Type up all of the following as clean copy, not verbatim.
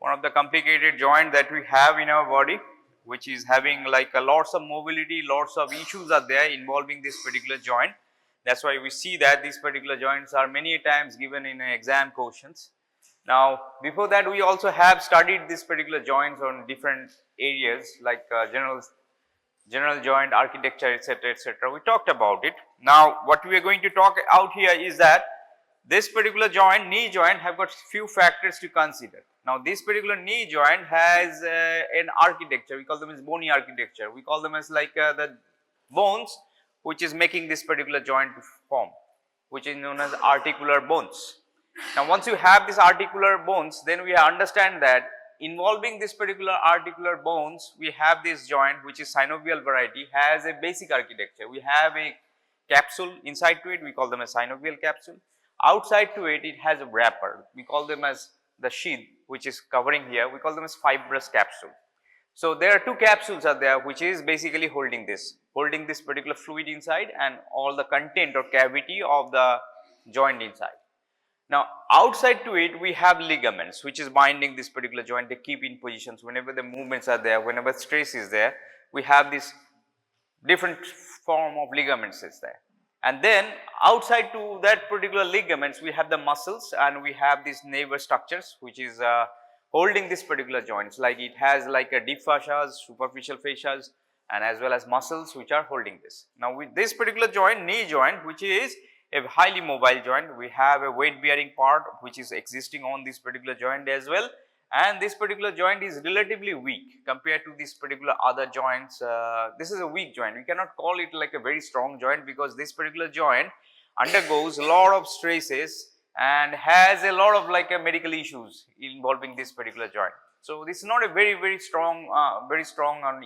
one of the complicated joint that we have in our body, which is having like a lots of mobility, lots of issues are there involving this particular joint. That is why we see that these particular joints are many times given in exam questions. Now, before that we also have studied this particular joints on different areas like general joint architecture, etc. We talked about it. Now, what we are going to talk out here is that this particular joint, knee joint, have got few factors to consider. Now, this particular knee joint has an architecture, we call them as bony architecture. We call them as like the bones which is making this particular joint to form, which is known as articular bones. Now, once you have this articular bones, then we understand that involving this particular articular bones, we have this joint which is synovial variety, has a basic architecture. We have a capsule inside to it, we call them a synovial capsule. Outside to it, it has a wrapper, we call them as the sheath which is covering here, we call them as fibrous capsule. So, there are two capsules are there which is basically holding this particular fluid inside and all the content or cavity of the joint inside. Now, outside to it we have ligaments which is binding this particular joint, they keep in positions whenever the movements are there, whenever stress is there, we have this different form of ligaments is there. And then outside to that particular ligaments we have the muscles and we have these neighbor structures which is holding this particular joints, like it has like a deep fascias, superficial fascias and as well as muscles which are holding this. Now, with this particular joint, knee joint, which is a highly mobile joint, we have a weight bearing part which is existing on this particular joint as well, and this particular joint is relatively weak compared to this particular other joints. This is a weak joint, we cannot call it like a very strong joint because this particular joint undergoes a lot of stresses and has a lot of like medical issues involving this particular joint. So, this is not a very strong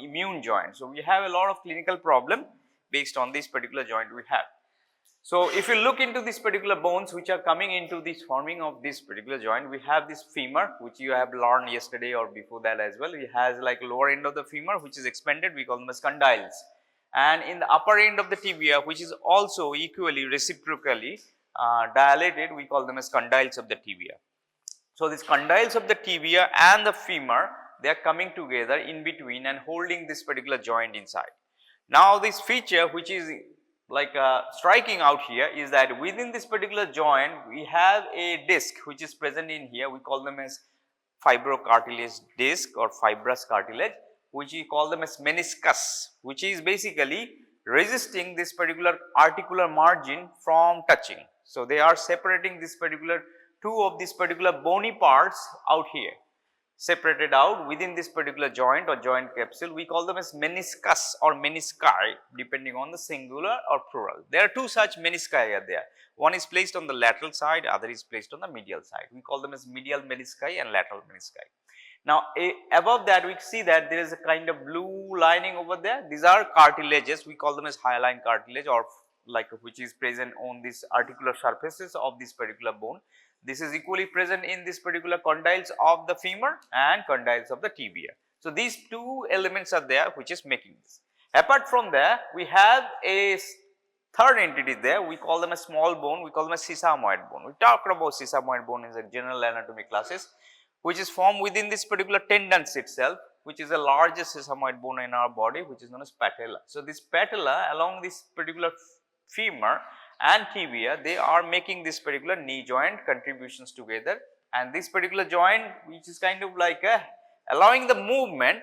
immune joint. So, we have a lot of clinical problem based on this particular joint we have. So, if you look into this particular bones which are coming into this forming of this particular joint, we have this femur which you have learned yesterday or before that as well. It has like lower end of the femur which is expanded, we call them as condyles, and in the upper end of the tibia which is also equally reciprocally dilated, we call them as condyles of the tibia. So, these condyles of the tibia and the femur, they are coming together in between and holding this particular joint inside. Now, this feature which is like striking out here is that within this particular joint we have a disc which is present in here, we call them as fibrocartilage disc or fibrous cartilage, which we call them as meniscus, which is basically resisting this particular articular margin from touching. So, they are separating this particular two of these particular bony parts out here, separated out within this particular joint or joint capsule. We call them as meniscus or menisci depending on the singular or plural. There are two such menisci are there. One is placed on the lateral side, other is placed on the medial side. We call them as medial menisci and lateral menisci. Now, above that we see that there is a kind of blue lining over there. These are cartilages, we call them as hyaline cartilage or like which is present on these articular surfaces of this particular bone. This is equally present in this particular condyles of the femur and condyles of the tibia. So, these two elements are there which is making this. Apart from that, we have a third entity there, we call them a small bone, we call them a sesamoid bone. We talked about sesamoid bone in the general anatomy classes, which is formed within this particular tendons itself, which is the largest sesamoid bone in our body, which is known as patella. So, this patella along this particular femur and tibia, they are making this particular knee joint contributions together, and this particular joint which is kind of like allowing the movement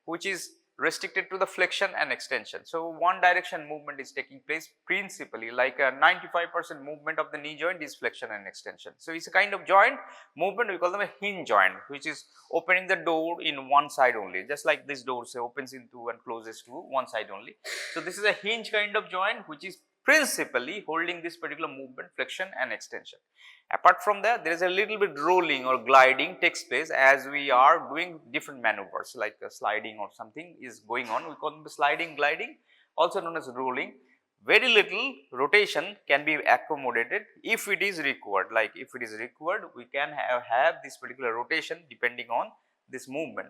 which is restricted to the flexion and extension. So, one direction movement is taking place principally, like a 95% movement of the knee joint is flexion and extension. So, it is a kind of joint movement, we call them a hinge joint, which is opening the door in one side only, just like this door say opens into and closes to one side only. So, this is a hinge kind of joint which is principally holding this particular movement, flexion and extension. Apart from that, there is a little bit rolling or gliding takes place as we are doing different maneuvers like sliding or something is going on. We call them sliding, gliding, also known as rolling. Very little rotation can be accommodated if it is required, like if it is required we can have this particular rotation depending on this movement,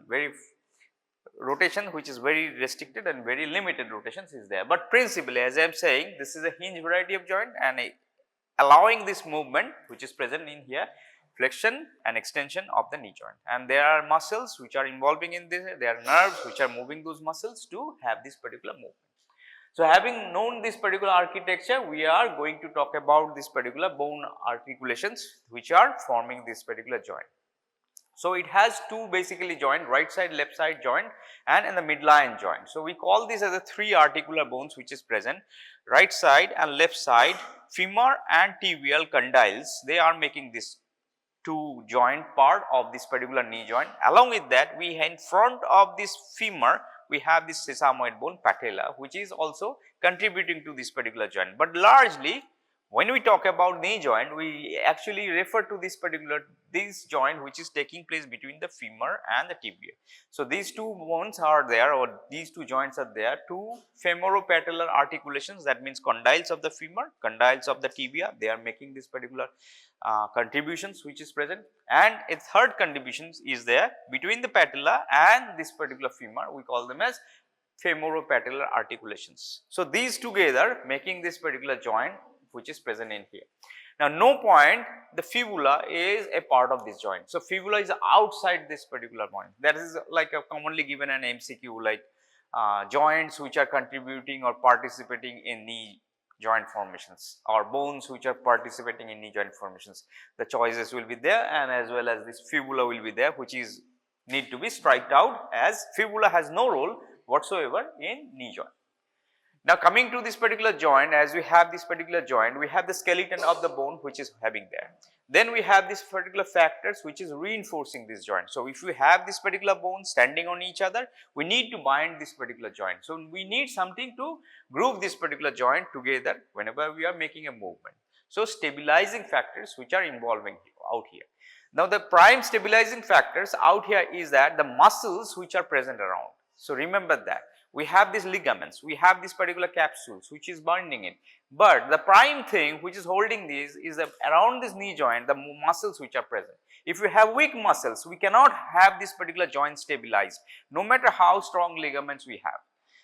rotation which is very restricted and very limited rotations is there. But principally, as I am saying, this is a hinge variety of joint and allowing this movement which is present in here flexion and extension of the knee joint, and there are muscles which are involving in this, there are nerves which are moving those muscles to have this particular movement. So, having known this particular architecture, we are going to talk about this particular bone articulations which are forming this particular joint. So, it has two basically joint, right side left side joint and in the midline joint. So, we call these as the three articular bones which is present, right side and left side, femur and tibial condyles, they are making this two joint part of this particular knee joint. Along with that, we in front of this femur, we have this sesamoid bone patella, which is also contributing to this particular joint. But largely, when we talk about knee joint, we actually refer to this joint which is taking place between the femur and the tibia. So, these two bones are there, or these two joints are there, two femoropatellar articulations, that means condyles of the femur, condyles of the tibia, they are making this particular contributions which is present, and a third contribution is there between the patella and this particular femur, we call them as femoropatellar articulations. So, these together making this particular joint which is present in here. Now, no point the fibula is a part of this joint. So, fibula is outside this particular point. That is like a commonly given an MCQ, like joints which are contributing or participating in knee joint formations, or bones which are participating in knee joint formations. The choices will be there, and as well as this fibula will be there, which is need to be striked out, as fibula has no role whatsoever in knee joint. Now, coming to this particular joint, as we have this particular joint, we have the skeleton of the bone which is having there. Then we have this particular factors which is reinforcing this joint. So, if we have this particular bone standing on each other, we need to bind this particular joint. So, we need something to group this particular joint together whenever we are making a movement. So, stabilizing factors which are involving out here. Now, the prime stabilizing factors out here is that the muscles which are present around. So, remember that. We have these ligaments, we have this particular capsules which is binding it, but the prime thing which is holding these is that around this knee joint, the muscles which are present. If we have weak muscles, we cannot have this particular joint stabilized, no matter how strong ligaments we have.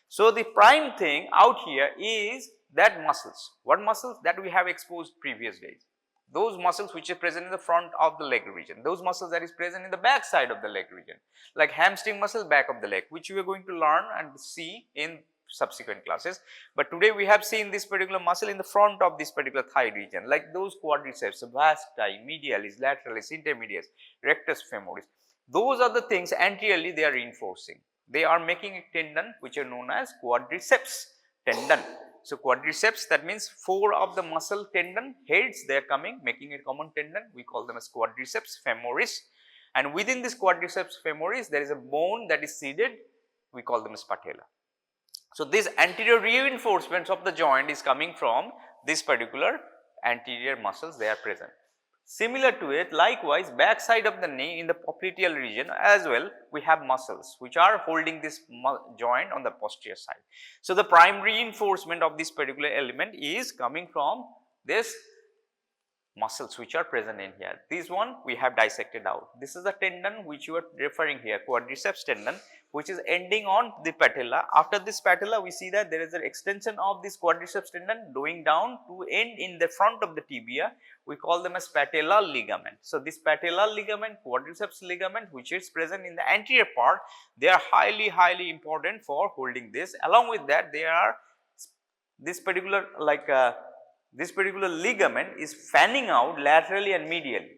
So, the prime thing out here is that muscles. What muscles? That we have exposed previous days. Those muscles which are present in the front of the leg region, those muscles that is present in the back side of the leg region, like hamstring muscle back of the leg, which we are going to learn and see in subsequent classes. But today we have seen this particular muscle in the front of this particular thigh region, like those quadriceps, vasti, medialis, lateralis, intermedius, rectus femoris. Those are the things anteriorly they are reinforcing. They are making a tendon which are known as quadriceps tendon. So, quadriceps, that means 4 of the muscle tendon heads, they are coming, making a common tendon, we call them as quadriceps femoris, and within this quadriceps femoris there is a bone that is seated, we call them as patella. So, this anterior reinforcements of the joint is coming from this particular anterior muscles, they are present. Similar to it, likewise back side of the knee in the popliteal region as well, we have muscles which are holding this joint on the posterior side. So, the prime reinforcement of this particular element is coming from this muscles which are present in here. This one we have dissected out. This is the tendon which you are referring here, quadriceps tendon, which is ending on the patella. After this patella, we see that there is an extension of this quadriceps tendon going down to end in the front of the tibia. We call them as patella ligament. So, this patella ligament, quadriceps ligament which is present in the anterior part, they are highly important for holding this. Along with that, they are this particular this particular ligament is fanning out laterally and medially.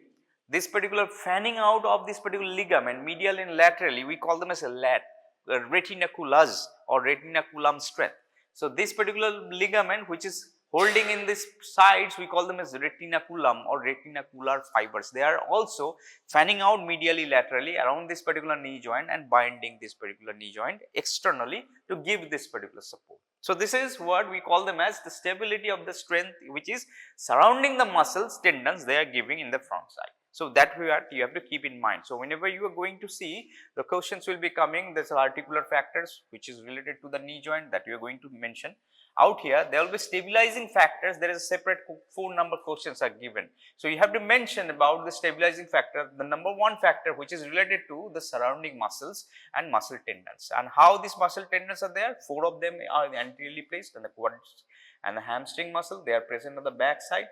This particular fanning out of this particular ligament medial and laterally, we call them as retinaculus or retinaculum strength. So, this particular ligament which is holding in this sides, we call them as retinaculum or retinacular fibers. They are also fanning out medially laterally around this particular knee joint and binding this particular knee joint externally to give this particular support. So, this is what we call them as the stability of the strength which is surrounding the muscles, tendons they are giving in the front side. So, that you have to keep in mind. So, whenever you are going to see, the questions will be coming, there is articular factors which is related to the knee joint that you are going to mention. Out here there will be stabilizing factors, there is a separate 4 number questions are given. So, you have to mention about the stabilizing factor, the number 1 factor which is related to the surrounding muscles and muscle tendons, and how these muscle tendons are there. 4 of them are anteriorly placed, and the quadriceps and the hamstring muscle they are present on the back side.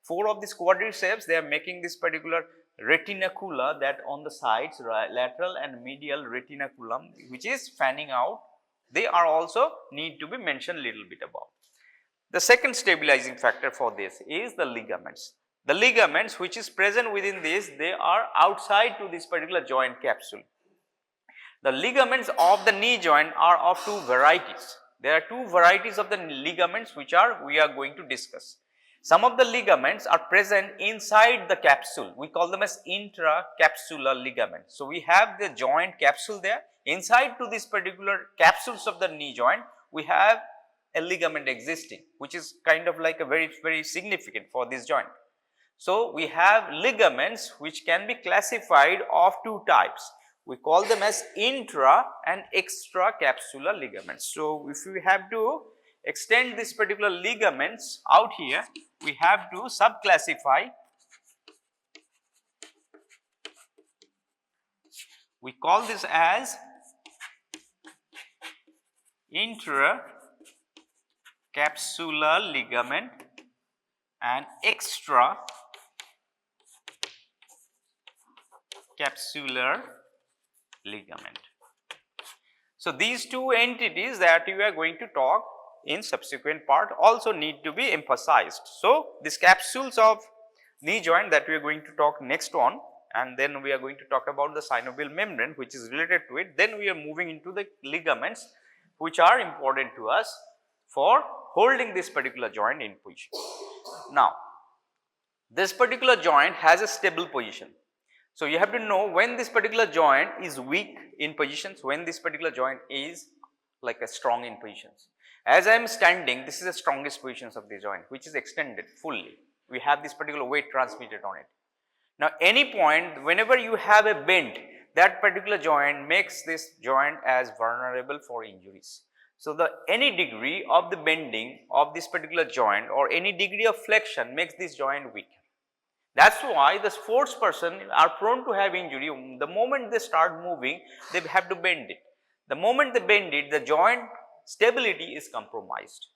4 of these quadriceps they are making this particular retinacula that on the sides, lateral and medial retinaculum, which is fanning out, they are also need to be mentioned little bit about. The second stabilizing factor for this is the ligaments. The ligaments which is present within this, they are outside to this particular joint capsule. The ligaments of the knee joint are of two varieties. There are two varieties of the ligaments which we are going to discuss. Some of the ligaments are present inside the capsule. We call them as intra-capsular ligaments. So, we have the joint capsule there. Inside to this particular capsules of the knee joint, we have a ligament existing, which is kind of like a very significant for this joint. So, we have ligaments which can be classified of two types. We call them as intra and extra-capsular ligaments. So, if we have to extend this particular ligaments out here, we have to subclassify. We call this as intra-capsular ligament and extra-capsular ligament. So, these two entities that we are going to talk in subsequent part also need to be emphasized. So, these capsules of knee joint that we are going to talk next on, and then we are going to talk about the synovial membrane which is related to it. Then we are moving into the ligaments which are important to us for holding this particular joint in position. Now, this particular joint has a stable position. So, you have to know when this particular joint is weak in positions, when this particular joint is like a strong in positions. As I am standing, this is the strongest positions of the joint which is extended fully. We have this particular weight transmitted on it. Now, any point whenever you have a bend, that particular joint makes this joint as vulnerable for injuries. So, any degree of the bending of this particular joint or any degree of flexion makes this joint weak. That is why the sports person are prone to have injury. The moment they start moving, they have to bend it. The moment they bend it, the joint stability is compromised,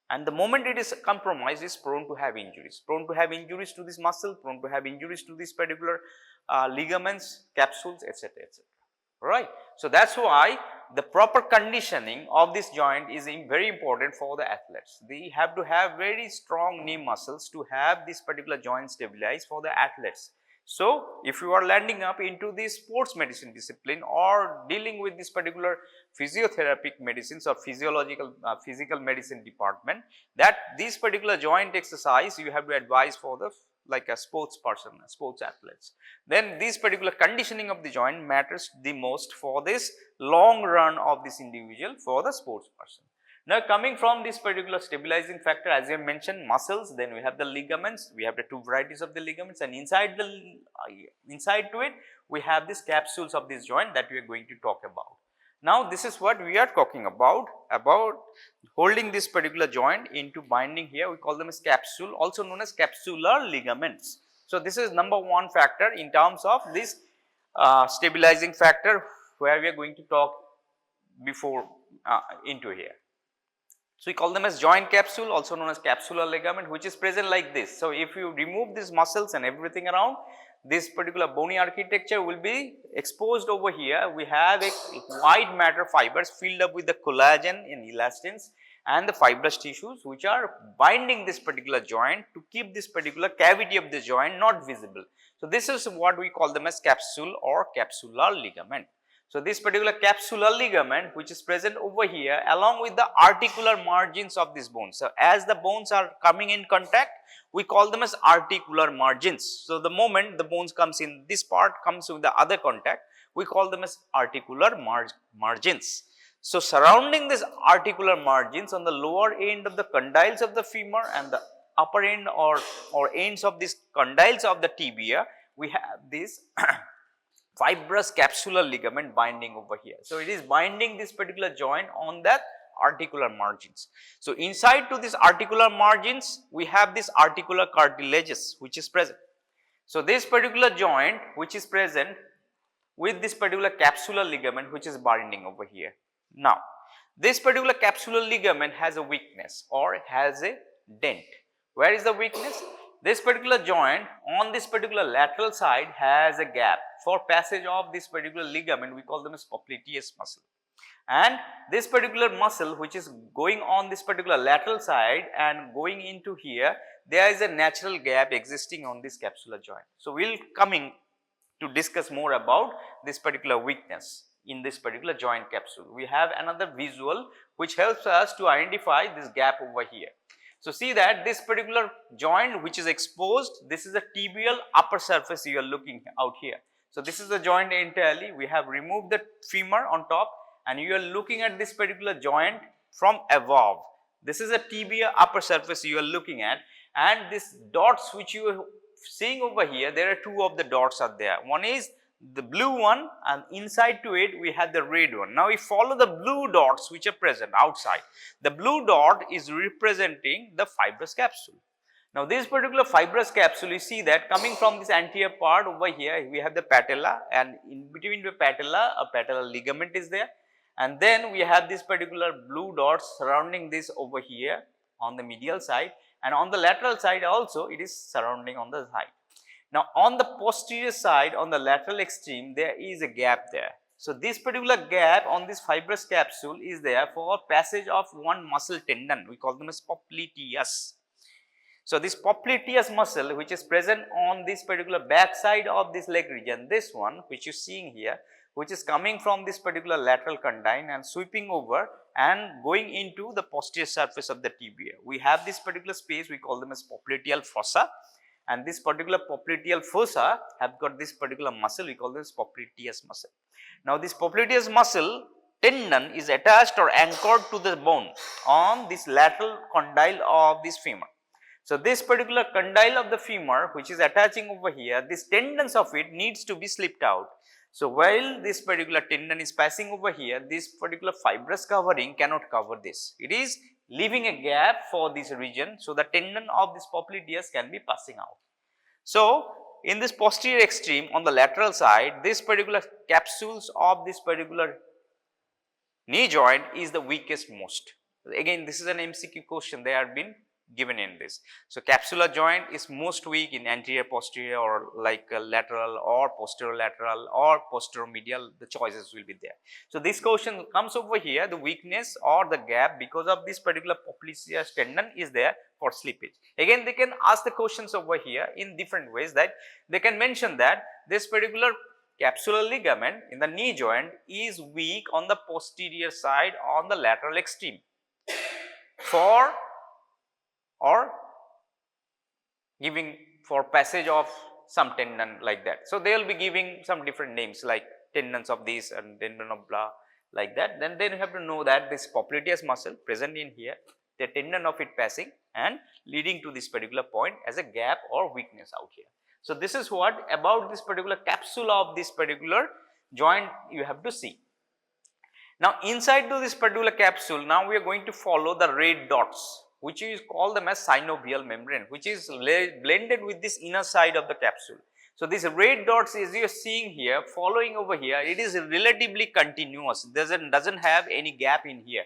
and the moment it is compromised, is prone to have injuries, to this muscle, prone to have injuries to this particular ligaments, capsules, etc., etc. Right. So, that is why the proper conditioning of this joint is very important for the athletes. They have to have very strong knee muscles to have this particular joint stabilized for the athletes. So, if you are landing up into the sports medicine discipline or dealing with this particular physiotherapeutic medicines or physical medicine department, that this particular joint exercise you have to advise for the like a sports person, sports athletes. Then this particular conditioning of the joint matters the most for this long run of this individual for the sports person. Now, coming from this particular stabilizing factor, as I mentioned, muscles, then we have the ligaments, we have the two varieties of the ligaments, and inside to it we have these capsules of this joint that we are going to talk about. Now, this is what we are talking about holding this particular joint into binding here. We call them as capsule, also known as capsular ligaments. So, this is number one factor in terms of this stabilizing factor where we are going to talk before into here. So, we call them as joint capsule, also known as capsular ligament, which is present like this. So, if you remove these muscles and everything around, this particular bony architecture will be exposed over here. We have a white matter fibers filled up with the collagen and elastins and the fibrous tissues which are binding this particular joint to keep this particular cavity of the joint not visible. So, this is what we call them as capsule or capsular ligament. So, this particular capsular ligament which is present over here along with the articular margins of this bone. So, as the bones are coming in contact, we call them as articular margins. So, the moment the bones comes in, this part comes with the other contact, we call them as articular margins. So, surrounding this articular margins on the lower end of the condyles of the femur and the upper end or ends of these condyles of the tibia, we have this fibrous capsular ligament binding over here. So, it is binding this particular joint on that articular margins. So, inside to this articular margins, we have this articular cartilages which is present. So, this particular joint which is present with this particular capsular ligament which is binding over here. Now, this particular capsular ligament has a weakness or has a dent. Where is the weakness? this particular joint on this particular lateral side has a gap for passage of this particular ligament, we call them as popliteus muscle. And this particular muscle which is going on this particular lateral side and going into here, there is a natural gap existing on this capsular joint. So, we will coming to discuss more about this particular weakness in this particular joint capsule. We have another visual which helps us to identify this gap over here. So, see that this particular joint which is exposed, this is a tibial upper surface you are looking out here. So, this is the joint entirely, we have removed the femur on top and you are looking at this particular joint from above. This is a tibia upper surface you are looking at, and these dots which you are seeing over here, there are two of the dots are there. One is the blue one and inside to it we have the red one. Now, we follow the blue dots which are present outside. The blue dot is representing the fibrous capsule. Now, this particular fibrous capsule, you see that coming from this anterior part over here, we have the patella, and in between the patella, a patellar ligament is there, and then we have this particular blue dots surrounding this over here on the medial side, and on the lateral side also it is surrounding on the side. Now, on the posterior side, on the lateral extreme, there is a gap there. So, this particular gap on this fibrous capsule is there for passage of one muscle tendon, we call them as popliteus. So, this popliteus muscle which is present on this particular back side of this leg region, this one which you are seeing here, which is coming from this particular lateral condyle and sweeping over and going into the posterior surface of the tibia. We have this particular space, we call them as popliteal fossa, and this particular popliteal fossa have got this particular muscle, we call this popliteus muscle. Now, this popliteus muscle tendon is attached or anchored to the bone on this lateral condyle of this femur. So, this particular condyle of the femur which is attaching over here, this tendons of it needs to be slipped out. So, while this particular tendon is passing over here, this particular fibrous covering cannot cover this. It is leaving a gap for this region. So, the tendon of this popliteus can be passing out. So, in this posterior extreme on the lateral side, this particular capsules of this particular knee joint is the weakest most. Again, this is an MCQ question, they have been given in this. So, capsular joint is most weak in anterior posterior or like lateral or posterior-lateral or posterior-medial, the choices will be there. So, this question comes over here, the weakness or the gap because of this particular popliteus tendon is there for slippage. Again, they can ask the questions over here in different ways, that they can mention that this particular capsular ligament in the knee joint is weak on the posterior side on the lateral extreme for or giving for passage of some tendon like that. So, they will be giving some different names like tendons of this and tendon of blah like that. Then you have to know that this popliteus muscle present in here, the tendon of it passing and leading to this particular point as a gap or weakness out here. So, this is what about this particular capsule of this particular joint you have to see. Now, inside to this particular capsule, now we are going to follow the red dots, which is called them as synovial membrane, which is blended with this inner side of the capsule. So, these red dots as you are seeing here following over here, it is relatively continuous, doesn't have any gap in here.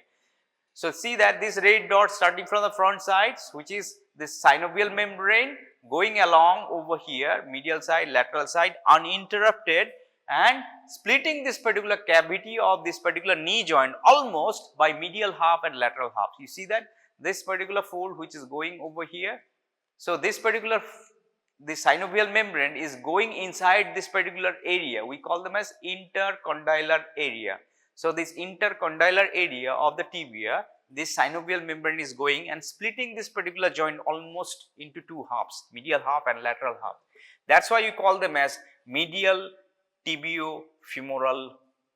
So, see that this red dot starting from the front sides, which is this synovial membrane going along over here, medial side, lateral side uninterrupted and splitting this particular cavity of this particular knee joint almost by medial half and lateral half. You see that this particular fold which is going over here. So, this particular synovial membrane is going inside this particular area, we call them as intercondylar area. So, this intercondylar area of the tibia, this synovial membrane is going and splitting this particular joint almost into two halves, medial half and lateral half. That is why you call them as medial tibiofemoral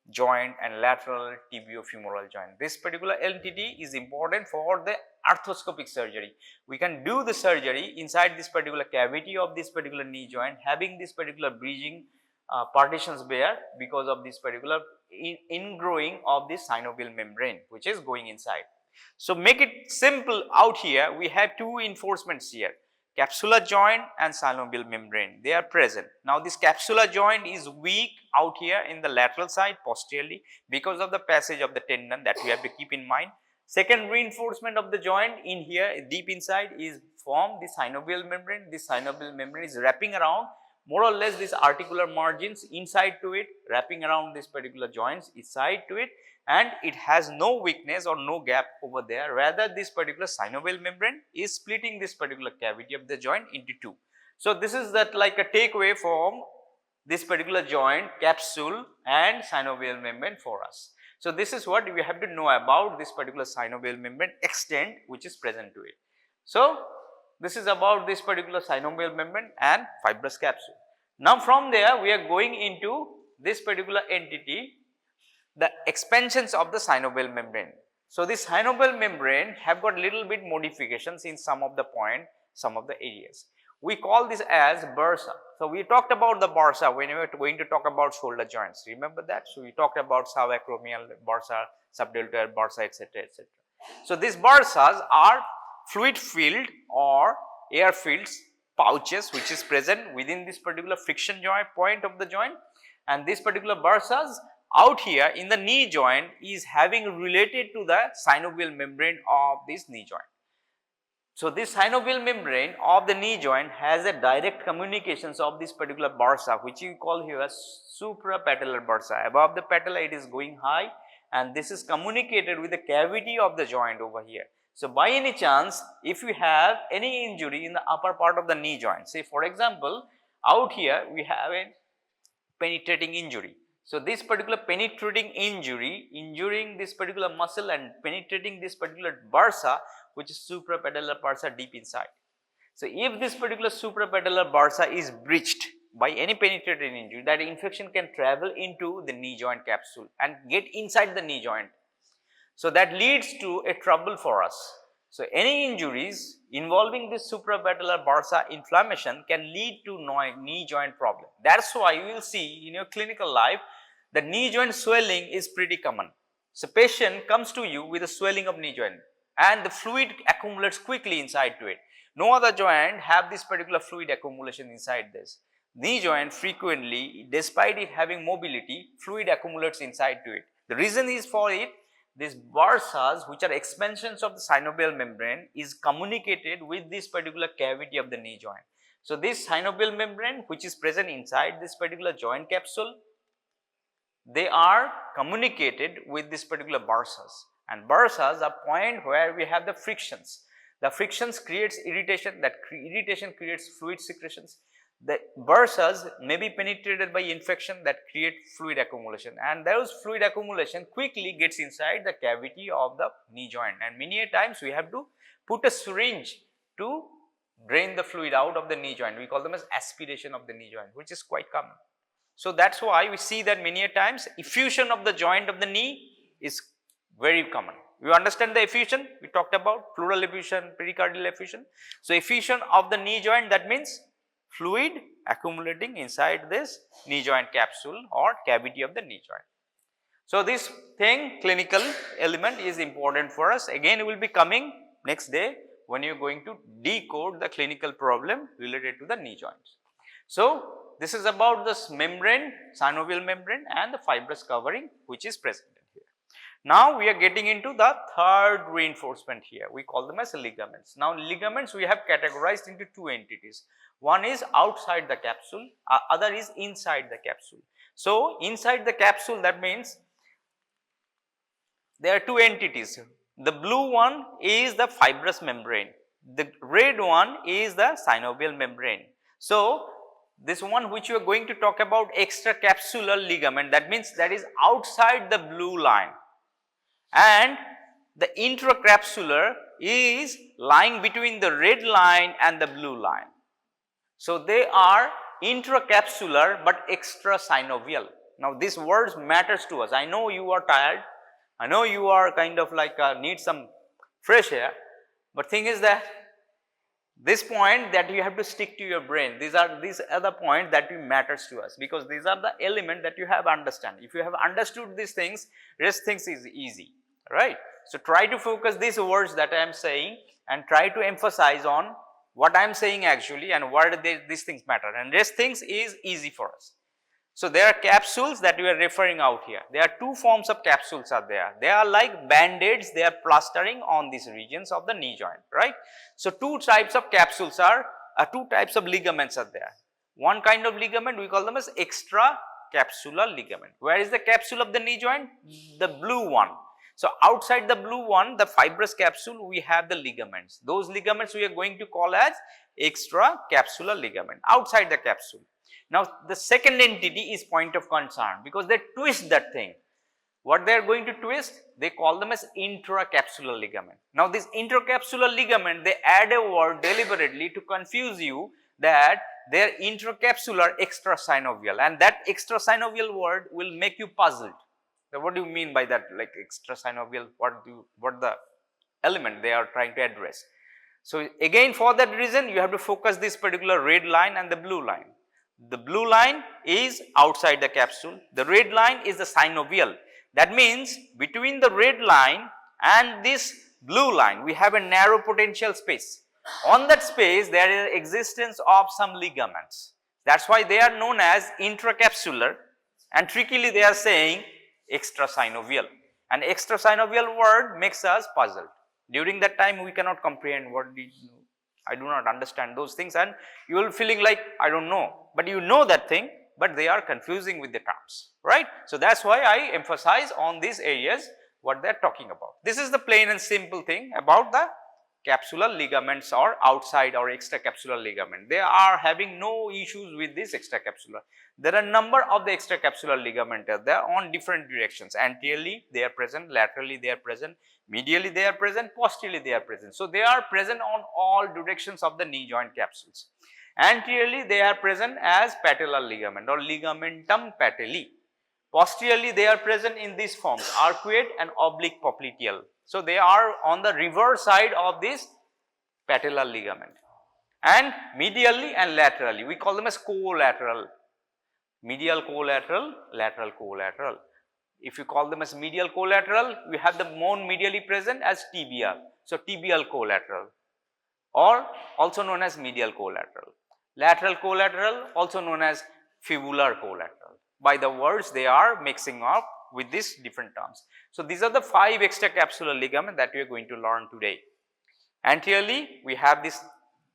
joint and lateral tibiofemoral joint. This particular entity is important for the arthroscopic surgery. We can do the surgery inside this particular cavity of this particular knee joint, having this particular bridging partitions there because of this particular ingrowing of this synovial membrane which is going inside. So, make it simple out here, we have two reinforcements here, capsular joint and synovial membrane, they are present. Now, this capsular joint is weak out here in the lateral side posteriorly because of the passage of the tendon, that we have to keep in mind. Second reinforcement of the joint in here deep inside is from the synovial membrane. This synovial membrane is wrapping around more or less these articular margins inside to it, wrapping around this particular joints inside to it, and it has no weakness or no gap over there. Rather, this particular synovial membrane is splitting this particular cavity of the joint into two. So, this is that like a takeaway from this particular joint, capsule and synovial membrane for us. So, this is what we have to know about this particular synovial membrane extent which is present to it. So, this is about this particular synovial membrane and fibrous capsule. Now, from there we are going into this particular entity, the expansions of the synovial membrane. So, this synovial membrane have got little bit modifications in some of the point, some of the areas. We call this as bursa. So, we talked about the bursa when we were going to talk about shoulder joints, remember that. So, we talked about subacromial bursa, subdeltoid bursa, etc., etc. So, these bursas are fluid filled or air filled pouches which is present within this particular friction joint point of the joint, and this particular bursas out here in the knee joint is having related to the synovial membrane of this knee joint. So, this synovial membrane of the knee joint has a direct communications of this particular bursa which you call here as supra-patellar bursa. Above the patella it is going high, and this is communicated with the cavity of the joint over here. So, by any chance if you have any injury in the upper part of the knee joint, say for example out here we have a penetrating injury. So, this particular penetrating injury injuring this particular muscle and penetrating this particular bursa which is supra-patellar bursa deep inside. So, if this particular supra-patellar bursa is breached by any penetrating injury, that infection can travel into the knee joint capsule and get inside the knee joint. So, that leads to a trouble for us. So, any injuries involving this supra-patellar bursa inflammation can lead to knee joint problem. That is why you will see in your clinical life the knee joint swelling is pretty common. So, patient comes to you with a swelling of knee joint and the fluid accumulates quickly inside to it. No other joint have this particular fluid accumulation inside this. Knee joint frequently, despite it having mobility, fluid accumulates inside to it. The reason is for it, these bursas which are expansions of the synovial membrane is communicated with this particular cavity of the knee joint. So, this synovial membrane which is present inside this particular joint capsule, they are communicated with this particular bursas, and bursas are point where we have the frictions. The frictions creates irritation, that irritation creates fluid secretions. The bursas may be penetrated by infection that create fluid accumulation, and those fluid accumulation quickly gets inside the cavity of the knee joint, and many a times we have to put a syringe to drain the fluid out of the knee joint. We call them as aspiration of the knee joint, which is quite common. So, that is why we see that many a times effusion of the joint of the knee is very common. You understand the effusion? We talked about pleural effusion, pericardial effusion. So, effusion of the knee joint, that means fluid accumulating inside this knee joint capsule or cavity of the knee joint. So, this thing clinical element is important for us. Again, it will be coming next day when you are going to decode the clinical problem related to the knee joints. So, this is about this membrane, synovial membrane and the fibrous covering which is present here. Now, we are getting into the third reinforcement here. We call them as ligaments. Now, ligaments we have categorized into two entities. One is outside the capsule, other is inside the capsule. So, inside the capsule, that means there are two entities. The blue one is the fibrous membrane, the red one is the synovial membrane. So, this one which you are going to talk about, extra-capsular ligament, that means that is outside the blue line, and the intra-capsular is lying between the red line and the blue line. So, they are intra-capsular but extra-synovial. Now, these words matters to us. I know you are tired, I know you are kind of like need some fresh air, but thing is that this point that you have to stick to your brain, these are the points that matters to us, because these are the element that you have understand. If you have understood these things, rest things is easy, right. So, try to focus these words that I am saying and try to emphasize on what I am saying actually and what these things matter, and rest things is easy for us. So, there are capsules that we are referring out here. There are two forms of capsules are there. They are like band-aids, they are plastering on these regions of the knee joint, right. So, two types of capsules are, two types of ligaments are there. One kind of ligament we call them as extra-capsular ligament. Where is the capsule of the knee joint? The blue one. So, outside the blue one, the fibrous capsule, we have the ligaments. Those ligaments we are going to call as extra-capsular ligament outside the capsule. Now, the second entity is point of concern because they twist that thing. What they are going to twist? They call them as intra-capsular ligament. Now, this intra-capsular ligament, they add a word deliberately to confuse you that they are intra-capsular extra-synovial, and that extra-synovial word will make you puzzled. So, what do you mean by that, like extra-synovial? What the element they are trying to address? So, again for that reason you have to focus this particular red line and the blue line. The blue line is outside the capsule, the red line is the synovial. That means between the red line and this blue line we have a narrow potential space. On that space there is existence of some ligaments. That is why they are known as intra-capsular, and trickily they are saying extra-synovial, and extra-synovial word makes us puzzled. During that time we cannot comprehend what I do not understand those things, and you will feeling like I do not know, but you know that thing, but they are confusing with the terms, right. So, that is why I emphasize on these areas what they are talking about. This is the plain and simple thing about the capsular ligaments or outside or extra-capsular ligament. They are having no issues with this extra-capsular. There are number of the extra-capsular ligament they are on different directions. Anteriorly they are present, laterally they are present, medially they are present, posteriorly they are present. So, they are present on all directions of the knee joint capsules. Anteriorly they are present as patellar ligament or ligamentum patelli. Posteriorly they are present in these forms, arcuate and oblique popliteal. So, they are on the reverse side of this patellar ligament, and medially and laterally we call them as collateral, medial collateral, lateral collateral. If you call them as medial collateral, we have the bone medially present as tibia. So, tibial collateral or also known as medial collateral. Lateral collateral also known as fibular collateral. By the words they are mixing up with these different terms. So, these are the 5 extra-capsular ligament that we are going to learn today. Anteriorly we have this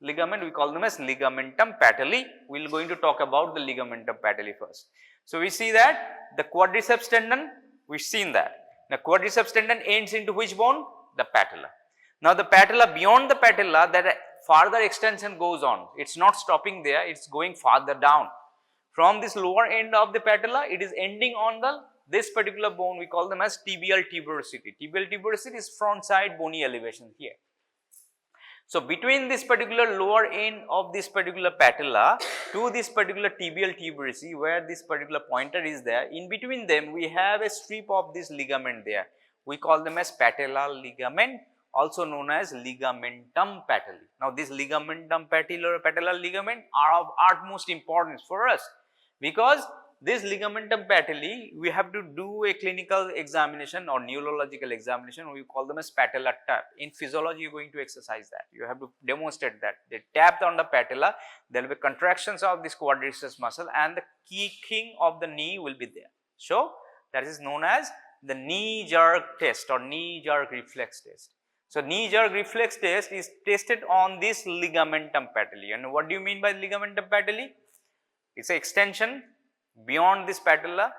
ligament, we call them as ligamentum patelli. We are going to talk about the ligamentum patelli first. So, we see that the quadriceps tendon, we have seen that. The quadriceps tendon ends into which bone? The patella. Now, the patella, beyond the patella, that farther extension goes on. It is not stopping there, it is going farther down. From this lower end of the patella, it is ending on this particular bone, we call them as tibial tuberosity. Tibial tuberosity is front side bony elevation here. So, between this particular lower end of this particular patella to this particular tibial tuberosity, where this particular pointer is there, in between them we have a strip of this ligament there. We call them as patellar ligament, also known as ligamentum patelli. Now, this ligamentum patellar ligament are of utmost importance for us, because this ligamentum patelli, we have to do a clinical examination or neurological examination. We call them as patella tap. In physiology, you are going to exercise that. You have to demonstrate that. They tapped on the patella, there will be contractions of this quadriceps muscle, and the kicking of the knee will be there. So, that is known as the knee jerk test or knee jerk reflex test. So, knee jerk reflex test is tested on this ligamentum patelli. And what do you mean by ligamentum patelli? It is an extension beyond this patella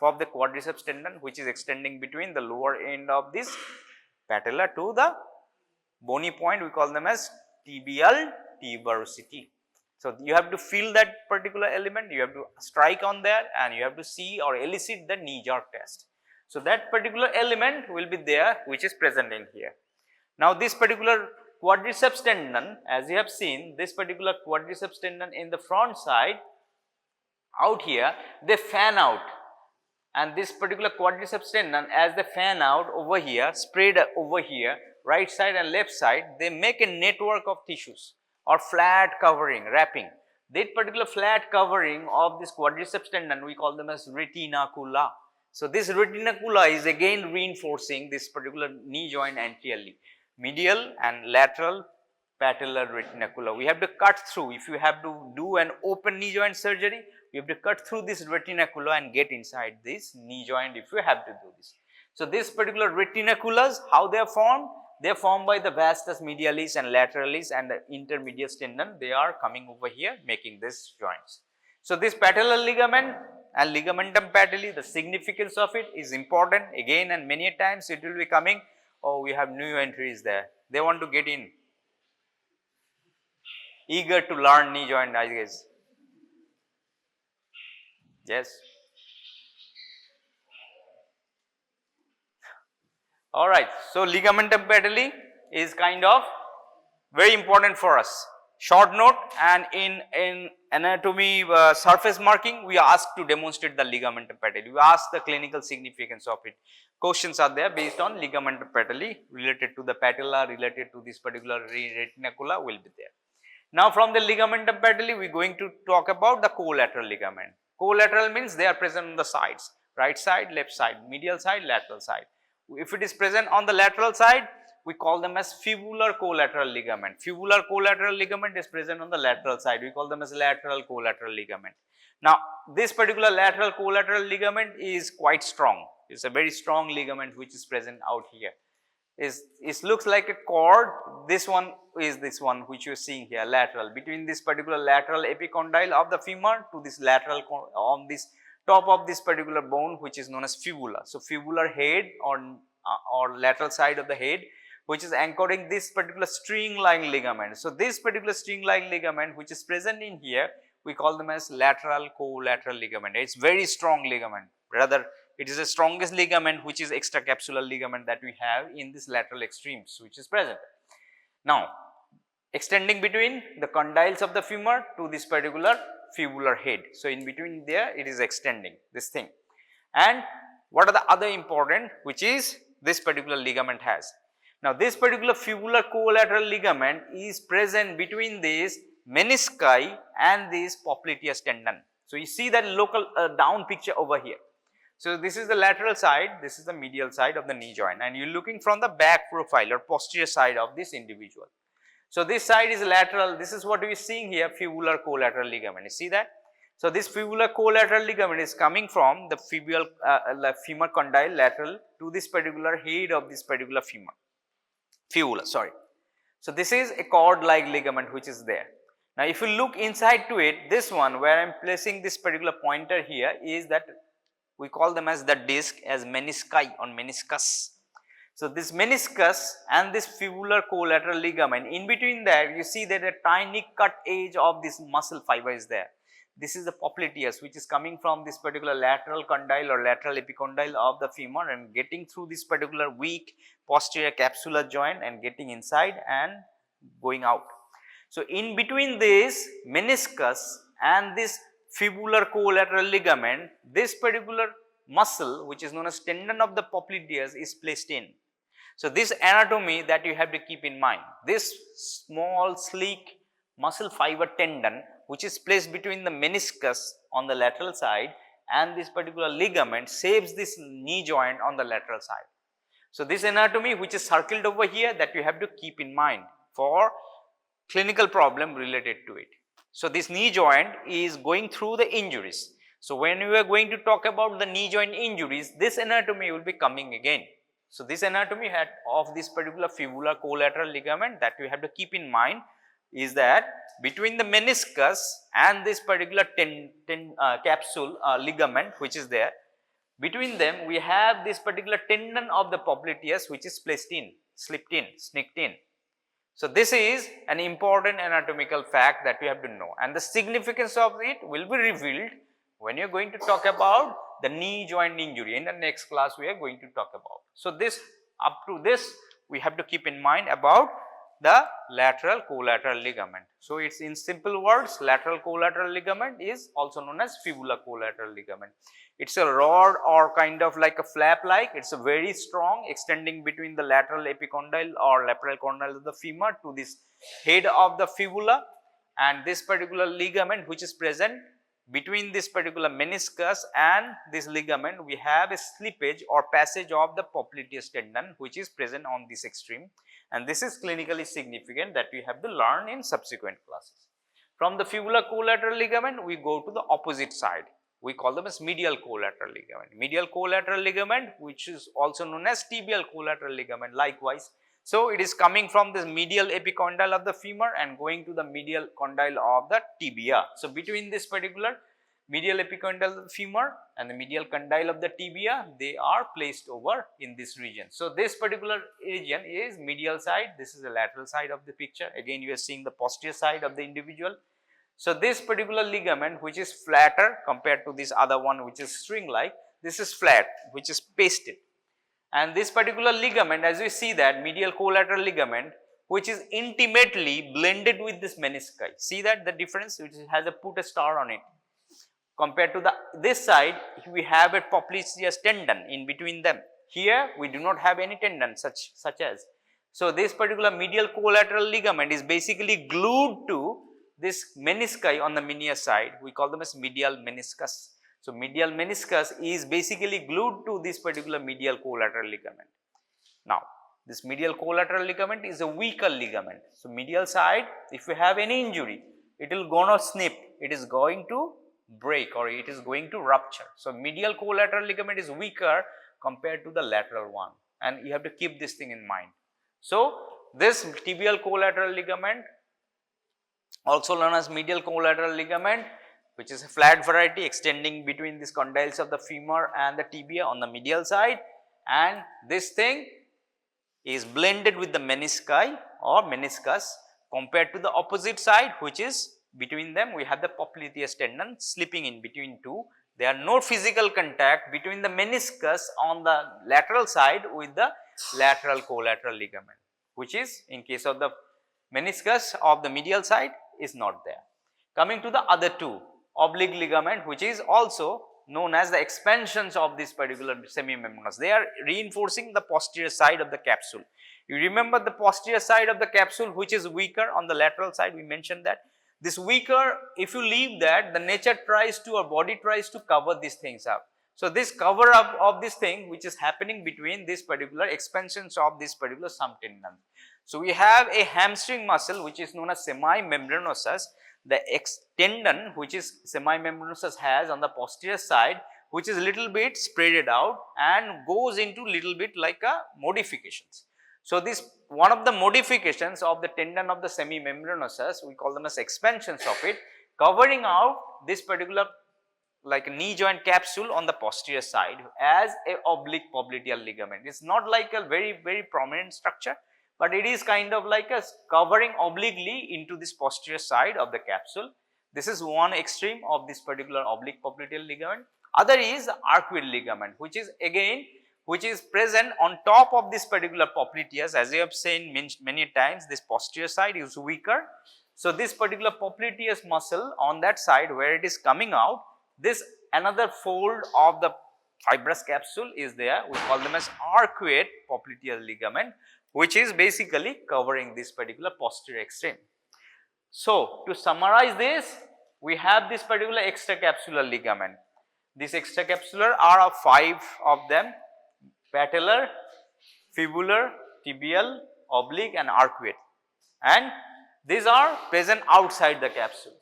of the quadriceps tendon, which is extending between the lower end of this patella to the bony point, we call them as tibial tuberosity. So, you have to feel that particular element, you have to strike on that, and you have to see or elicit the knee jerk test. So, that particular element will be there, which is present in here. Now, this particular quadriceps tendon, as you have seen, this particular quadriceps tendon in the front side, out here they fan out, and this particular quadriceps tendon, as they fan out over here, spread over here, right side and left side, they make a network of tissues or flat covering, wrapping. That particular flat covering of this quadriceps tendon, we call them as retinacula. So, this retinacula is again reinforcing this particular knee joint anteriorly. Medial and lateral patellar retinacula. We have to cut through. If you have to do an open knee joint surgery, you have to cut through this retinacula and get inside this knee joint if you have to do this. So, this particular retinaculars, how they are formed? They are formed by the vastus medialis and lateralis and the intermediate tendon, they are coming over here making these joints. So, this patellar ligament and ligamentum patelli, the significance of it is important again, and many times it will be coming, oh, we have new entries there, they want to get in, eager to learn knee joint, I guess. Yes. Alright, so ligamentum patelli is kind of very important for us. Short note, and in anatomy surface marking, we are asked to demonstrate the ligamentum patelli. We ask the clinical significance of it. Questions are there based on ligamentum patelli related to the patella, related to this particular retinacula will be there. Now, from the ligamentum patelli, we are going to talk about the collateral ligament. Collateral means they are present on the sides, right side, left side, medial side, lateral side. If it is present on the lateral side, we call them as fibular collateral ligament. Fibular collateral ligament is present on the lateral side, we call them as lateral collateral ligament. Now, this particular lateral collateral ligament is quite strong. It is a very strong ligament which is present out here. It looks like a cord. This one is this one which you are seeing here, lateral, between this particular lateral epicondyle of the femur to this lateral on this top of this particular bone which is known as fibula. So, fibular head or lateral side of the head which is anchoring this particular string like ligament. So, this particular string like ligament which is present in here, we call them as lateral collateral ligament. It is very strong ligament, rather it is the strongest ligament which is extra-capsular ligament that we have in this lateral extremes which is present. Now, extending between the condyles of the femur to this particular fibular head. So, in between there it is extending this thing. And what are the other important, which is this particular ligament has? Now, this particular fibular collateral ligament is present between this menisci and this popliteus tendon. So, you see that local down picture over here. So, this is the lateral side, this is the medial side of the knee joint, and you are looking from the back profile or posterior side of this individual. So, this side is lateral, this is what we are seeing here, fibular collateral ligament, you see that. So, this fibular collateral ligament is coming from the femur condyle lateral to this particular head of this particular fibula, sorry. So, this is a cord like ligament which is there. Now, if you look inside to it, this one where I am placing this particular pointer here is that we call them as the disc as menisci or meniscus. So, this meniscus and this fibular collateral ligament, in between there you see that a tiny cut edge of this muscle fiber is there. This is the popliteus which is coming from this particular lateral condyle or lateral epicondyle of the femur and getting through this particular weak posterior capsular joint and getting inside and going out. So, in between this meniscus and this fibular collateral ligament, this particular muscle which is known as tendon of the popliteus is placed in. So, this anatomy that you have to keep in mind, this small sleek muscle fiber tendon which is placed between the meniscus on the lateral side and this particular ligament saves this knee joint on the lateral side. So, this anatomy which is circled over here that you have to keep in mind for clinical problem related to it. So, this knee joint is going through the injuries. So, when we are going to talk about the knee joint injuries, this anatomy will be coming again. So, this anatomy of this particular fibular collateral ligament that we have to keep in mind is that between the meniscus and this particular capsule ligament which is there, between them we have this particular tendon of the popliteus which is placed in, slipped in, sneaked in. So, this is an important anatomical fact that we have to know, and the significance of it will be revealed when you are going to talk about the knee joint injury. In the next class we are going to talk about. So, this up to this we have to keep in mind about the lateral collateral ligament. So, it is in simple words, lateral collateral ligament is also known as fibular collateral ligament. It is a rod or kind of like a flap like, it is a very strong extending between the lateral epicondyle or lateral condyle of the femur to this head of the fibula, and this particular ligament which is present between this particular meniscus and this ligament, we have a slippage or passage of the popliteus tendon which is present on this extreme, and this is clinically significant that we have to learn in subsequent classes. From the fibula collateral ligament, we go to the opposite side. We call them as medial collateral ligament. Medial collateral ligament, which is also known as tibial collateral ligament likewise. So, it is coming from this medial epicondyle of the femur and going to the medial condyle of the tibia. So, between this particular medial epicondyle of the femur and the medial condyle of the tibia, they are placed over in this region. So, this particular region is medial side, this is the lateral side of the picture. Again, you are seeing the posterior side of the individual. So, this particular ligament, which is flatter compared to this other one which is string like, this is flat, which is pasted. And this particular ligament, as we see that medial collateral ligament, which is intimately blended with this menisci. See that the difference, which has put a star on it. Compared to this side, we have a popliteus tendon in between them. Here, we do not have any tendon such as. So, this particular medial collateral ligament is basically glued to this menisci on the medial side. We call them as medial meniscus. So, medial meniscus is basically glued to this particular medial collateral ligament. Now, this medial collateral ligament is a weaker ligament. So, medial side, if you have any injury, it will gonna snip, it is going to break or it is going to rupture. So, medial collateral ligament is weaker compared to the lateral one, and you have to keep this thing in mind. So, this tibial collateral ligament, also known as medial collateral ligament, which is a flat variety extending between these condyles of the femur and the tibia on the medial side, and this thing is blended with the menisci or meniscus compared to the opposite side, which is between them we have the popliteus tendon slipping in between two. There are no physical contact between the meniscus on the lateral side with the lateral collateral ligament, which is in case of the meniscus of the medial side is not there. Coming to the other two, oblique ligament, which is also known as the expansions of this particular semimembranous. They are reinforcing the posterior side of the capsule. You remember the posterior side of the capsule, which is weaker on the lateral side, we mentioned that. This weaker, if you leave that, the nature tries to or body tries to cover these things up. So, this cover up of this thing which is happening between this particular expansions of this particular subtendon. So, we have a hamstring muscle which is known as semimembranosus. The tendon which is semimembranosus has on the posterior side, which is little bit spreaded out and goes into little bit like a modifications. So, this one of the modifications of the tendon of the semimembranosus, we call them as expansions of it, covering out this particular like knee joint capsule on the posterior side as a oblique popliteal ligament. It is not like a very prominent structure, but it is kind of like a covering obliquely into this posterior side of the capsule. This is one extreme of this particular oblique popliteal ligament. Other is the arcuate ligament, which is again present on top of this particular popliteus. As you have seen many times, this posterior side is weaker. So, this particular popliteus muscle on that side where it is coming out, this another fold of the fibrous capsule is there. We call them as arcuate popliteal ligament, which is basically covering this particular posterior extreme. So, to summarize this, we have this particular extra-capsular ligament. These extra-capsular are of 5 of them: patellar, fibular, tibial, oblique and arcuate, and these are present outside the capsule.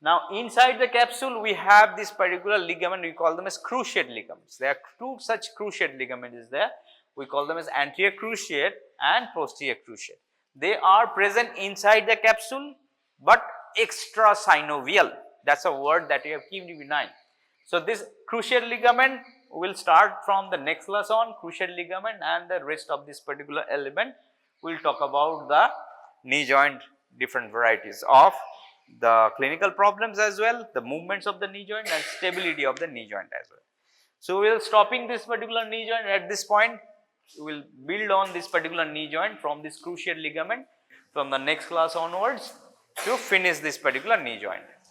Now, inside the capsule we have this particular ligament, we call them as cruciate ligaments. There are 2 such cruciate ligaments is there. We call them as anterior cruciate and posterior cruciate. They are present inside the capsule, but extra synovial. That is a word that you have kept in mind. So, this cruciate ligament will start from the next class on. Cruciate ligament and the rest of this particular element, we will talk about the knee joint, different varieties of the clinical problems as well, the movements of the knee joint and stability of the knee joint as well. So, we will stopping this particular knee joint at this point. We will build on this particular knee joint from this cruciate ligament from the next class onwards to finish this particular knee joint.